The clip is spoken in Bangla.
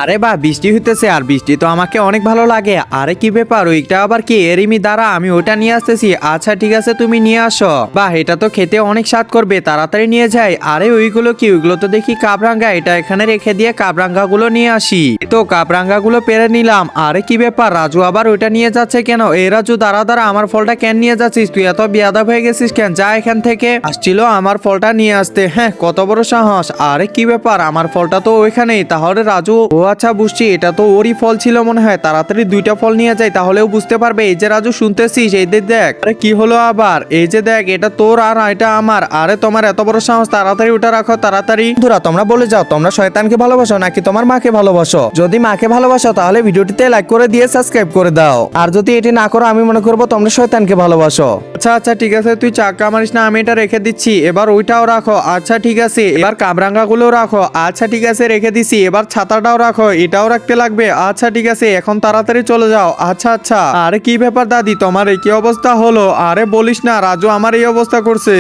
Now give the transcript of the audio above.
আরে বা বৃষ্টি হইতেছে আর বৃষ্টি তো আমাকে অনেক ভালো লাগে। আরে কি ব্যাপার, ওইটা আবার কি? এরিমি দ্বারা আমি ওটা নিয়ে আসতেছি। আচ্ছা ঠিক আছে, তুমি নিয়ে আসো। বাহ, এটা তো খেতে অনেক স্বাদ করবে, তাড়াতাড়ি নিয়ে যাই। আরে ওইগুলো কি? ওইগুলো তো দেখি কাবরাঙ্গা। এটা এখানে রেখে দিয়ে কাবরাঙ্গা গুলো নিয়ে আসি। এই তো কাবরাঙ্গা গুলো পেরে নিলাম। আরে কি ব্যাপার, রাজু আবার ওইটা নিয়ে যাচ্ছে কেন? এই রাজু, দাঁড়া দাঁড়া, আমার ফলটা কেন নিয়ে যাচ্ছিস তুই? এত বেয়াদব হয়ে গেছিস কেন? যা এখান থেকে। আসছিল আমার ফলটা নিয়ে আসতে, হ্যাঁ কত বড় সাহস। আরে কি ব্যাপার, আমার ফলটা তো ওইখানেই। তাহলে রাজু, ও আচ্ছা বুঝছি, এটা তো ওরই ফল ছিল মনে হয়। তাড়াতাড়ি দুইটা ফল নিয়ে যাই, তাহলেও বুঝতে পারবে। এই যে রাজু, শুনতেছিস? এই যে দেখ। আরে কি হলো আবার? এই যে দেখ, এটা তোর আর এটা আমার। আরে তোমার এত বড় সাহস, তাড়াতাড়ি ওটা রাখো তাড়াতাড়ি। বন্ধুরা তোমরা বলে যাও, তোমরা শয়তানকে ভালোবাসো নাকি তোমার মাকে ভালোবাসো? যদি মাকে ভালোবাসো তাহলে ভিডিওটিতে লাইক করে দিয়ে সাবস্ক্রাইব করে দাও। আর যদি এটি না করো, আমি মনে করবো তোমরা শয়তানকে ভালোবাসো। আচ্ছা আচ্ছা ঠিক আছে, তুই চাক্কা মারিস না, আমি এটা রেখে দিচ্ছি। এবার ওইটাও রাখো। আচ্ছা ঠিক আছে, এবার কাবরাঙ্গা গুলো রাখো। আচ্ছা ঠিক আছে, রেখে দিছি। এবার ছাতাটাও রাখো, এটাও রাখতে লাগবে। আচ্ছা ঠিক আছে, এখন তাড়াতাড়ি চলে যাও। আচ্ছা আচ্ছা। আরে কি ব্যাপার দাদি, তোমার এই কি অবস্থা হলো? আরে বলিস না রাজু আমার এই অবস্থা করছে।